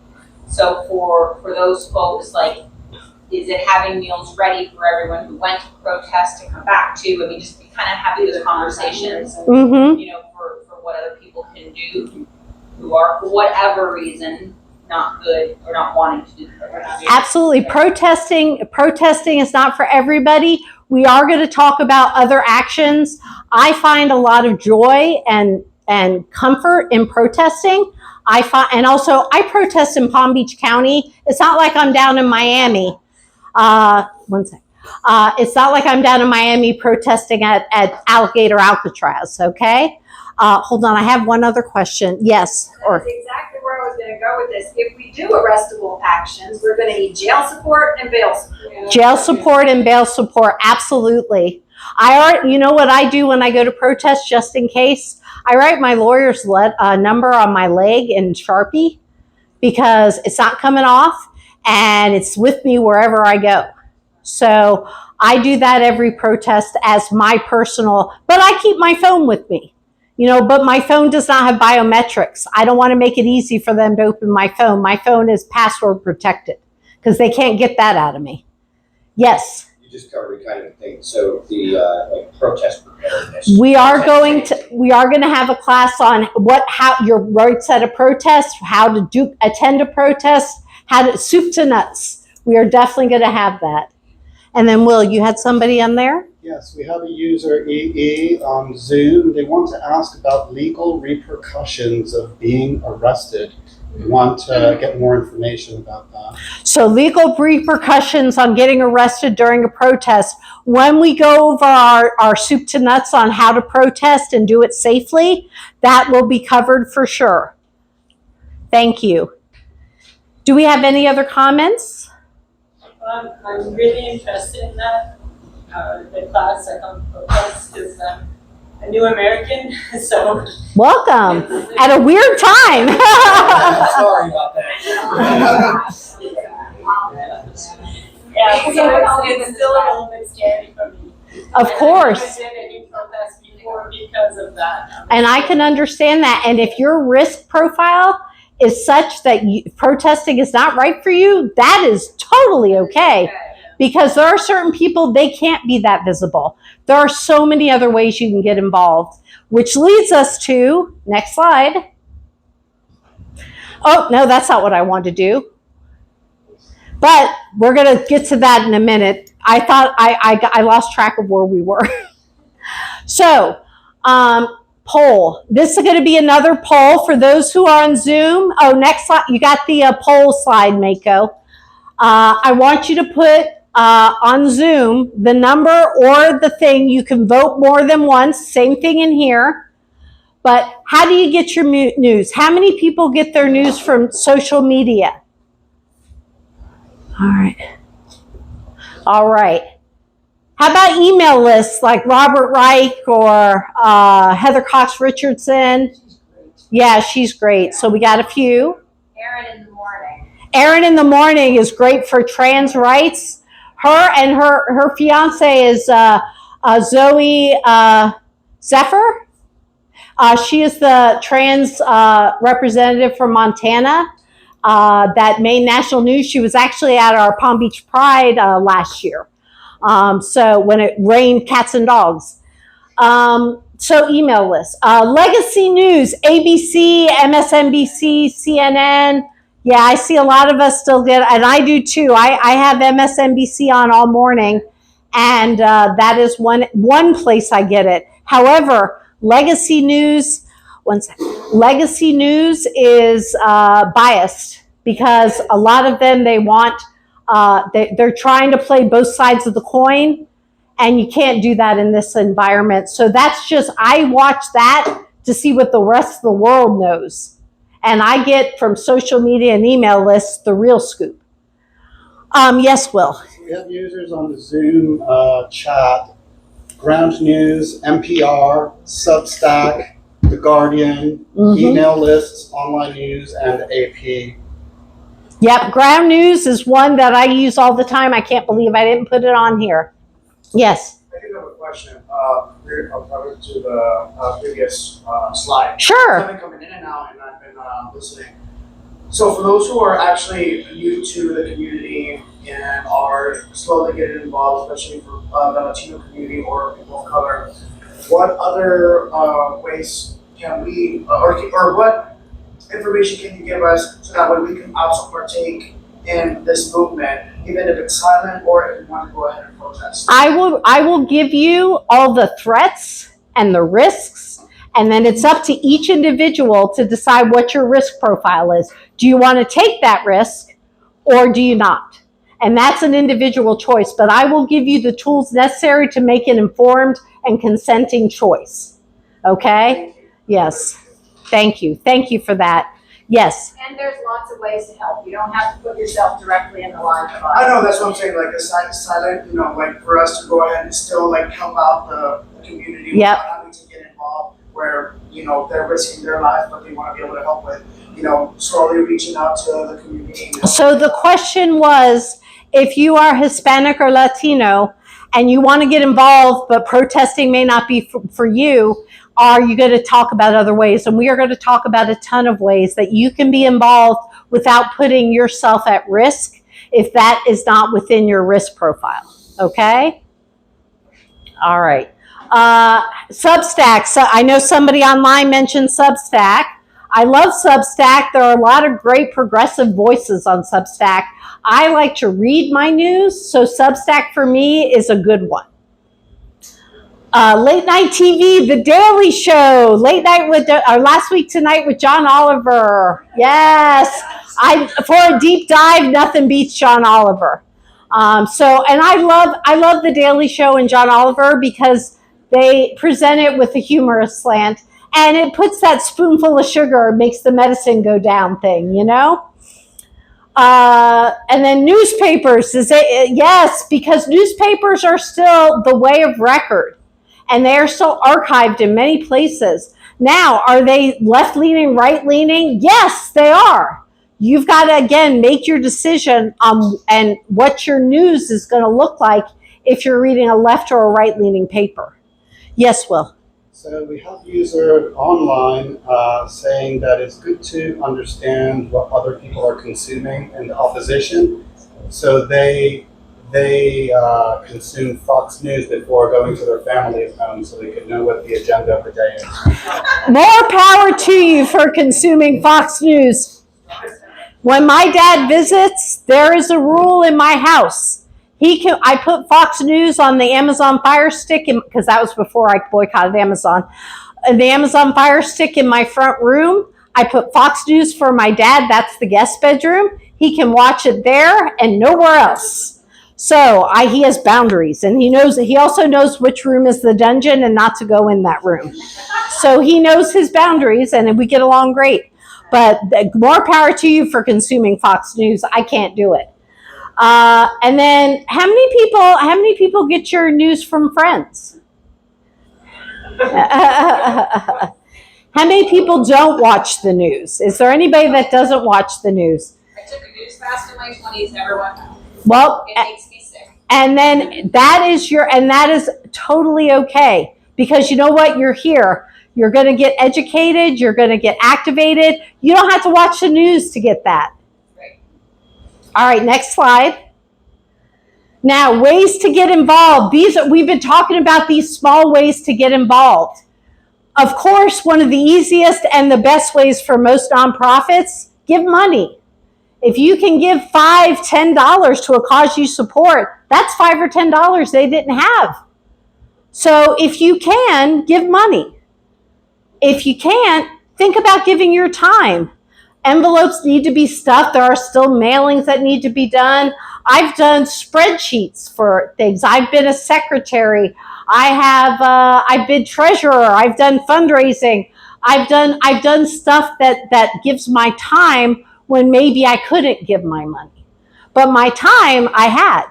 S7: So for those folks, is it having meals ready for everyone who went to protest to come back to? I mean, just kind of having those conversations, for what other people people can do who are, for whatever reason, not good or not wanting to do the protest.
S1: Absolutely. Protesting is not for everybody. We are going to talk about other actions. I find a lot of joy and comfort in protesting. And also I protest in Palm Beach County. It's not like I'm down in Miami. One sec. It's not like I'm down in Miami protesting at Alligator Alcatraz. Okay. Hold on. I have one other question. Yes.
S4: That's exactly where I was going to go with this. If we do arrestable actions, we're going to need jail support and bail support.
S1: Jail support and bail support. Absolutely. You know what I do when I go to protest, just in case? I write my lawyer's number on my leg in Sharpie because it's not coming off and it's with me wherever I go. So I do that every protest as my personal, but I keep my phone with me. But my phone does not have biometrics. I don't want to make it easy for them to open my phone. My phone is password protected because they can't get that out of me. Yes.
S8: You just covered kind of thing. So the like protest preparedness.
S1: We are going to have a class on how your rights at a protest, how to attend a protest, how to soup to nuts. We are definitely going to have that. And then Will, you had somebody on there?
S2: Yes, we have a user, EE, on Zoom. They want to ask about legal repercussions of being arrested. We want to get more information about that.
S1: So legal repercussions on getting arrested during a protest. When we go over our soup to nuts on how to protest and do it safely, that will be covered for sure. Thank you. Do we have any other comments?
S9: I'm really interested in that. The class I come from because I'm a new American, so.
S1: Welcome at a weird time.
S8: Sorry about that.
S9: Yeah, so it's still a little bit scary for me.
S1: Of course.
S9: I haven't been any protests before because of that.
S1: And I can understand that. And if your risk profile is such that protesting is not right for you, that is totally okay. Because there are certain people, they can't be that visible. There are so many other ways you can get involved, which leads us to, next slide. Oh, no, that's not what I wanted to do. But we're going to get to that in a minute. I thought I lost track of where we were. So, poll. This is going to be another poll for those who are on Zoom. Oh, next slide. You got the poll slide, Mako. I want you to put on Zoom the number or the thing. You can vote more than once. Same thing in here. But how do you get your news? How many people get their news from social media? All right. How about email lists like Robert Reich or Heather Cox Richardson? Yeah, she's great. So we got a few.
S4: Erin in the morning.
S1: Erin in the morning is great for trans rights. Her and her fiance is Zoe Zephyr. She is the trans representative from Montana. That made national news. She was actually at our Palm Beach Pride last year. So when it rained cats and dogs. So email list. Legacy News, ABC, MSNBC, CNN. Yeah, I see a lot of us still get, and I do too. I have MSNBC on all morning, and that is one place I get it. However, Legacy News is biased because a lot of them, they want, they're trying to play both sides of the coin, and you can't do that in this environment. So that's just, I watch that to see what the rest of the world knows. And I get from social media and email lists the real scoop. Yes, Will.
S2: We have users on the Zoom chat. Ground News, NPR, Substack, The Guardian, email lists, online news, and AP.
S1: Yep, Ground News is one that I use all the time. I can't believe I didn't put it on here. Yes.
S10: I do have a question. Prior to the previous slide.
S1: Sure.
S10: I've been coming in and out, and I've been listening. So for those who are actually new to the community and are slowly getting involved, especially for the Latino community or people of color, what other ways can we, or what information can you give us so that way we can also partake in this movement, even if it's silent or if we want to go ahead and protest?
S1: I will give you all the threats and the risks, and then it's up to each individual to decide what your risk profile is. Do you want to take that risk or do you not? And that's an individual choice, but I will give you the tools necessary to make an informed and consenting choice. Okay? Yes. Thank you. Thank you for that. Yes.
S4: And there's lots of ways to help. You don't have to put yourself directly in the line of
S10: I know, that's what I'm saying, like a silent, like for us to go ahead and still like help out the community
S1: Yep.
S10: without having to get involved where, they're risking their life, but they want to be able to help with, slowly reaching out to the community.
S1: So the question was, if you are Hispanic or Latino and you want to get involved, but protesting may not be for you, are you going to talk about other ways? And we are going to talk about a ton of ways that you can be involved without putting yourself at risk if that is not within your risk profile. Okay? All right. Substack. So I know somebody online mentioned Substack. I love Substack. There are a lot of great progressive voices on Substack. I like to read my news, so Substack for me is a good one. Late night TV, The Daily Show, late night with last week tonight with John Oliver. Yes, for a deep dive, nothing beats John Oliver. And I love The Daily Show and John Oliver because they present it with a humorous slant, and it puts that spoonful of sugar, makes the medicine go down thing, And then newspapers, yes, because newspapers are still the way of record, and they are still archived in many places. Now, are they left-leaning, right-leaning? Yes, they are. You've got to, again, make your decision on and what your news is going to look like if you're reading a left or a right-leaning paper. Yes, Will?
S2: So we have a user online saying that it's good to understand what other people are consuming in the opposition. So they consume Fox News before going to their family's home so they could know what the agenda of the day is.
S1: More power to you for consuming Fox News. When my dad visits, there is a rule in my house. I put Fox News on the Amazon Fire Stick because that was before I boycotted Amazon. The Amazon Fire Stick in my front room. I put Fox News for my dad. That's the guest bedroom. He can watch it there and nowhere else. So he has boundaries, and he also knows which room is the dungeon and not to go in that room. So he knows his boundaries, and we get along great. But more power to you for consuming Fox News. I can't do it. And then how many people get your news from friends? How many people don't watch the news? Is there anybody that doesn't watch the news?
S7: I took a news fast in my 20s, never went home.
S1: Well,
S7: it makes me sick.
S1: And then that is totally okay, because you know what? You're here. You're going to get educated. You're going to get activated. You don't have to watch the news to get that.
S7: Right.
S1: All right, next slide. Now, ways to get involved. We've been talking about these small ways to get involved. Of course, one of the easiest and the best ways for most nonprofits, give money. If you can give $5, $10 to a cause you support, that's $5 or $10 they didn't have. So if you can, give money. If you can't, think about giving your time. Envelopes need to be stuffed. There are still mailings that need to be done. I've done spreadsheets for things. I've been a secretary. I've been treasurer. I've done fundraising. I've done stuff that gives my time when maybe I couldn't give my money. But my time I had.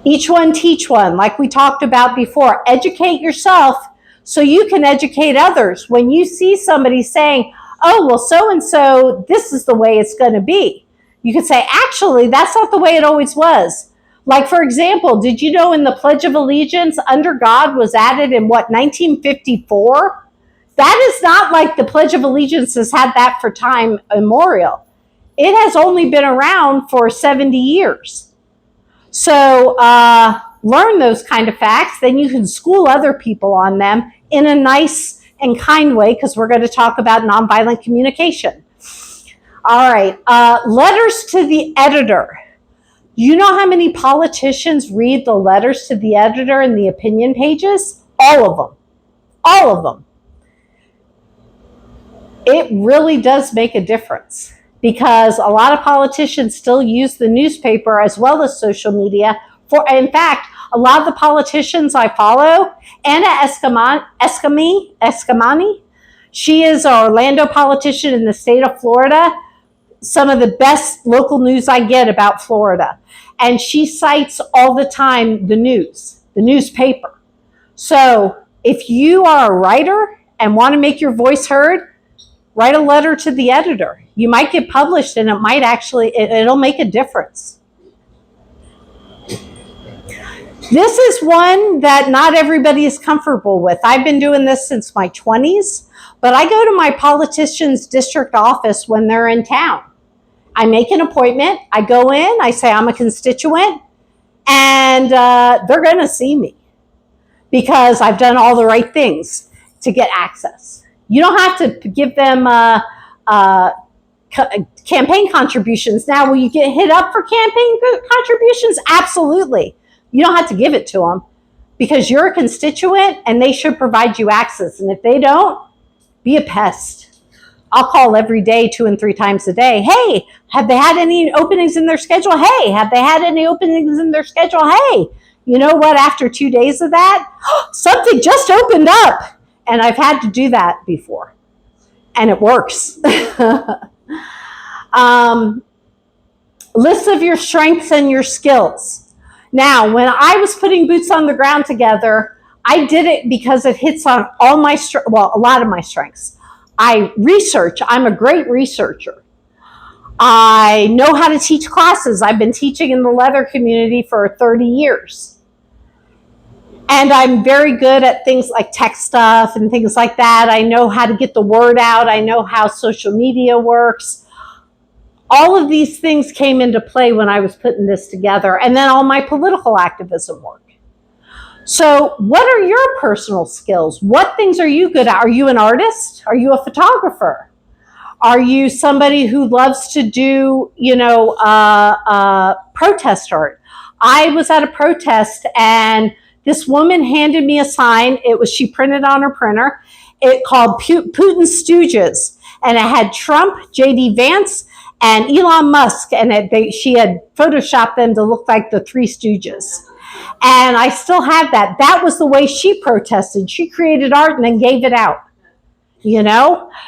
S1: Each one teach one, like we talked about before. Educate yourself so you can educate others. When you see somebody saying, oh, well, so-and-so, this is the way it's going to be. You could say, actually, that's not the way it always was. Like, for example, did you know in the Pledge of Allegiance, under God was added in 1954? That is not like the Pledge of Allegiance has had that for time immemorial. It has only been around for 70 years. So learn those kind of facts, then you can school other people on them in a nice and kind way, because we're going to talk about nonviolent communication. All right, letters to the editor. You know how many politicians read the letters to the editor and the opinion pages? All of them. All of them. It really does make a difference, because a lot of politicians still use the newspaper as well as social media. In fact, a lot of the politicians I follow, Anna Escamani, she is an Orlando politician in the state of Florida. Some of the best local news I get about Florida. And she cites all the time the newspaper. So if you are a writer and want to make your voice heard, write a letter to the editor. You might get published, and it'll make a difference. This is one that not everybody is comfortable with. I've been doing this since my 20s, but I go to my politician's district office when they're in town. I make an appointment, I go in, I say I'm a constituent, and they're going to see me because I've done all the right things to get access. You don't have to give them campaign contributions. Now, will you get hit up for campaign contributions? Absolutely. You don't have to give it to them, because you're a constituent and they should provide you access. And if they don't, be a pest. I'll call every day, 2 and 3 times a day. Hey, have they had any openings in their schedule? Hey, have they had any openings in their schedule? Hey, you know what? After 2 days of that, something just opened up. And I've had to do that before. And it works. List of your strengths and your skills. Now, when I was putting Boots on the Ground together, I did it because it hits on a lot of my strengths. I'm a great researcher. I know how to teach classes. I've been teaching in the leather community for 30 years. And I'm very good at things like tech stuff and things like that. I know how to get the word out. I know how social media works. All of these things came into play when I was putting this together. And then all my political activism work. So what are your personal skills? What things are you good at? Are you an artist? Are you a photographer? Are you somebody who loves to do, protest art? I was at a protest and this woman handed me a sign. She printed on her printer. It called Putin's Stooges. And it had Trump, J.D. Vance, and Elon Musk. And she had photoshopped them to look like the Three Stooges. And I still have that. That was the way she protested. She created art and then gave it out.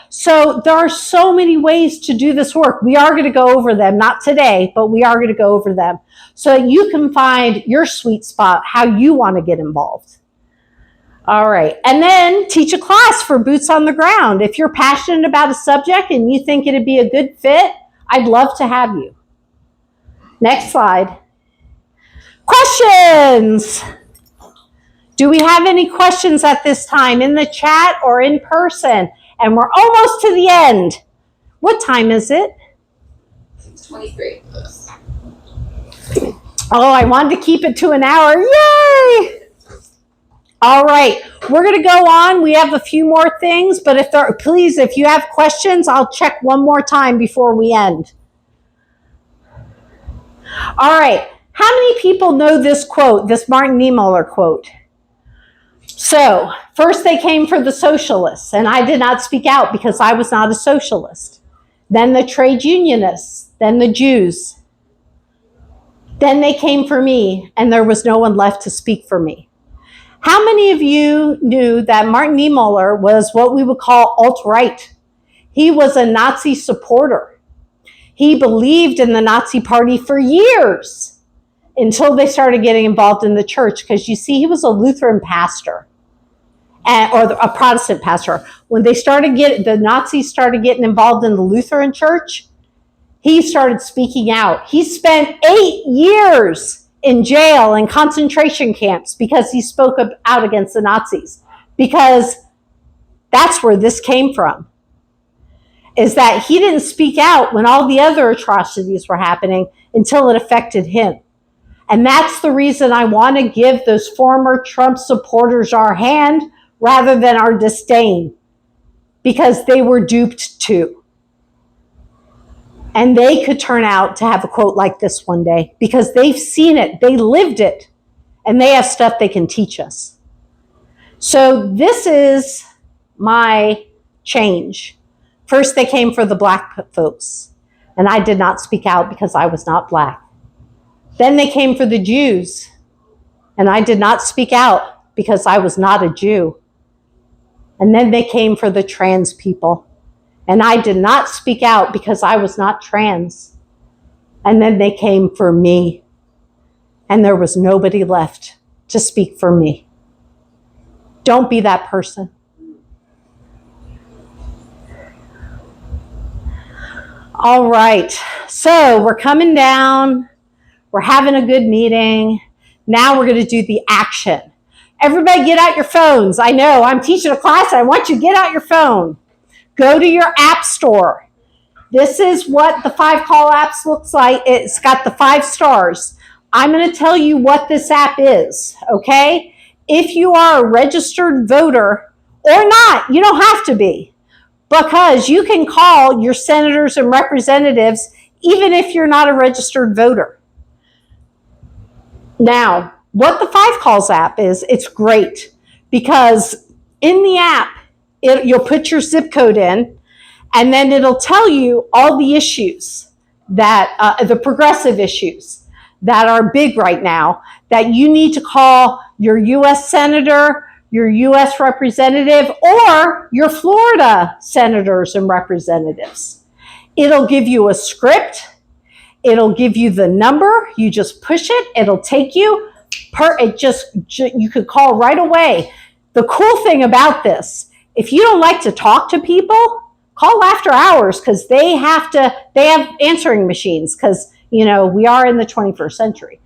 S1: So there are so many ways to do this work. We are going to go over them, not today, but we are going to go over them so that you can find your sweet spot, how you want to get involved. All right. And then teach a class for Boots on the Ground. If you're passionate about a subject and you think it'd be a good fit, I'd love to have you. Next slide. Questions. Do we have any questions at this time in the chat or in person? And we're almost to the end. What time is it?
S7: 23.
S1: Oh, I wanted to keep it to an hour. Yay! All right, we're going to go on. We have a few more things, but if you have questions, I'll check one more time before we end. All right, how many people know this quote, this Martin Niemöller quote? So, first they came for the socialists, and I did not speak out because I was not a socialist. Then the trade unionists, then the Jews. Then they came for me, and there was no one left to speak for me. How many of you knew that Martin Niemöller was what we would call alt-right? He was a Nazi supporter. He believed in the Nazi Party for years until they started getting involved in the church, because you see, he was a Lutheran pastor or a Protestant pastor. When the Nazis started getting involved in the Lutheran church, he started speaking out. He spent 8 years in jail and concentration camps because he spoke out against the Nazis, because that's where this came from, is that he didn't speak out when all the other atrocities were happening until it affected him. And that's the reason I want to give those former Trump supporters our hand rather than our disdain, because they were duped too. And they could turn out to have a quote like this one day because they've seen it, they lived it, and they have stuff they can teach us. So this is my change. First, they came for the black folks, and I did not speak out because I was not black. Then they came for the Jews, and I did not speak out because I was not a Jew. And then they came for the trans people, and I did not speak out because I was not trans. And then they came for me, and there was nobody left to speak for me. Don't be that person. All right, so we're coming down. We're having a good meeting. Now we're going to do the action. Everybody get out your phones. I know I'm teaching a class. I want you to get out your phone. Go to your app store. This is what the 5 call apps looks like. It's got the 5 stars. I'm going to tell you what this app is, okay? If you are a registered voter or not, you don't have to be, because you can call your senators and representatives even if you're not a registered voter. Now, what the 5 calls app is, it's great because in the app, you'll put your zip code in, and then it'll tell you all the issues that, the progressive issues that are big right now, that you need to call your U.S. senator, your U.S. representative, or your Florida senators and representatives. It'll give you a script. It'll give you the number. You just push it. It'll take you. You could call right away. The cool thing about this, if you don't like to talk to people, call after hours, because they have answering machines, because we are in the 21st century.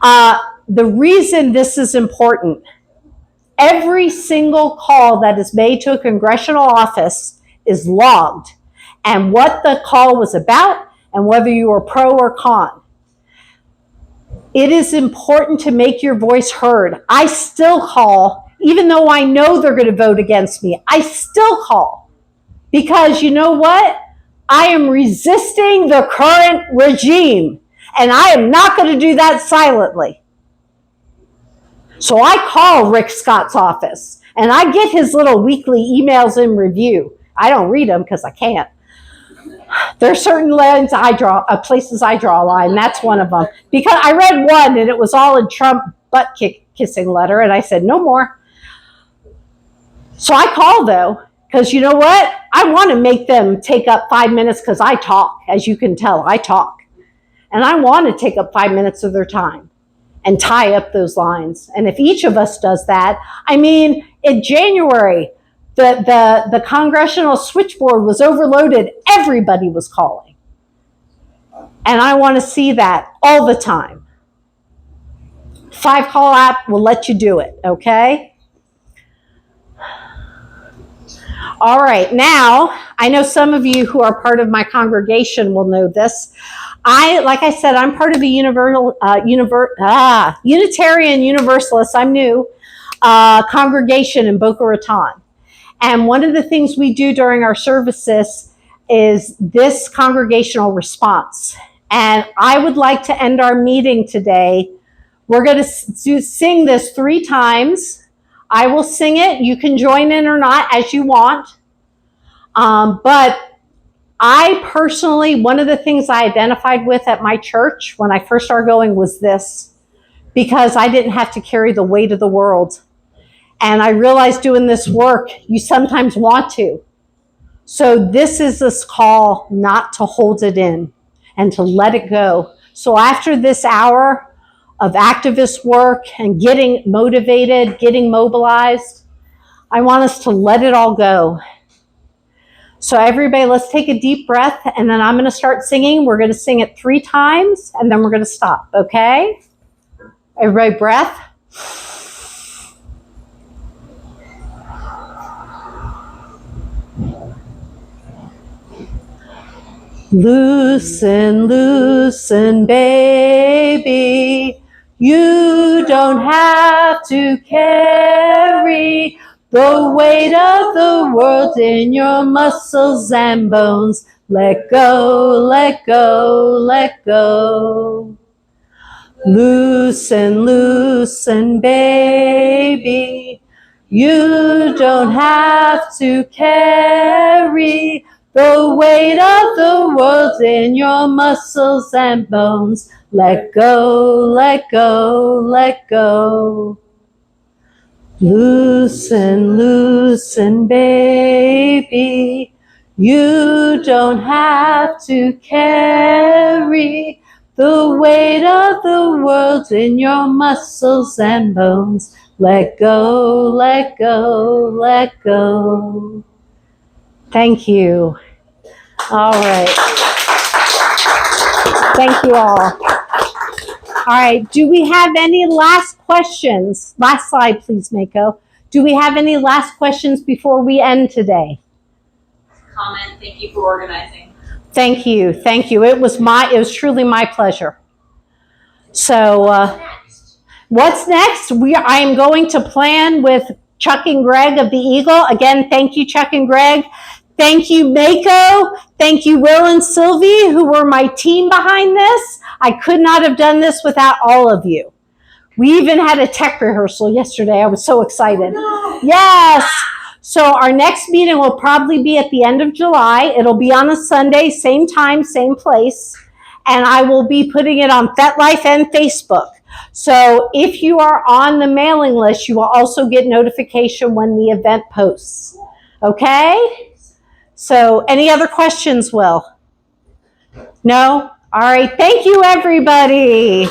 S1: The reason this is important, every single call that is made to a congressional office is logged, and what the call was about, and whether you were pro or con. It is important to make your voice heard. I still call, even though I know they're going to vote against me. I still call, because you know what? I am resisting the current regime, and I am not going to do that silently. So I call Rick Scott's office, and I get his little weekly emails in review. I don't read them because I can't. There are certain lines places I draw a line. That's one of them. Because I read one, and it was all in Trump butt-kissing letter, and I said, no more. So I call, though, because you know what? I want to make them take up 5 minutes, because I talk. As you can tell, I talk. And I want to take up 5 minutes of their time and tie up those lines. And if each of us does that, in January, the congressional switchboard was overloaded. Everybody was calling. And I want to see that all the time. 5 call app will let you do it, okay? All right, now, I know some of you who are part of my congregation will know this. Like I said, I'm part of the Unitarian Universalist, I'm new, congregation in Boca Raton. And one of the things we do during our services is this congregational response. And I would like to end our meeting today. We're going to sing this 3 times. I will sing it. You can join in or not as you want. But I personally, one of the things I identified with at my church when I first started going was this, because I didn't have to carry the weight of the world. And I realized doing this work, you sometimes want to. So this is this call not to hold it in and to let it go. So after this hour of activist work and getting motivated, getting mobilized, I want us to let it all go. So everybody, let's take a deep breath, and then I'm going to start singing. We're going to sing it 3 times, and then we're going to stop, okay? Everybody, breath. Loosen, loosen, baby. You don't have to carry the weight of the world in your muscles and bones. Let go, let go, let go. Loosen, loosen, baby. You don't have to carry the weight of the world in your muscles and bones. Let go, let go, let go. Loosen, loosen, baby. You don't have to carry the weight of the world in your muscles and bones. Let go, let go, let go. Thank you. All right. Thank you all. All right. Do we have any last questions? Last slide, please, Mako. Do we have any last questions before we end today?
S7: Comment, thank you for organizing.
S1: Thank you. Thank you. It was truly my pleasure. So, what's next? I am going to plan with Chuck and Greg of the Eagle. Again, thank you, Chuck and Greg. Thank you, Mako. Thank you, Will and Sylvie, who were my team behind this. I could not have done this without all of you. We even had a tech rehearsal yesterday. I was so excited. No. Yes. So our next meeting will probably be at the end of July. It'll be on a Sunday, same time, same place. And I will be putting it on FetLife and Facebook. So if you are on the mailing list, you will also get notification when the event posts. Okay? So any other questions, Will? No? All right. Thank you, everybody.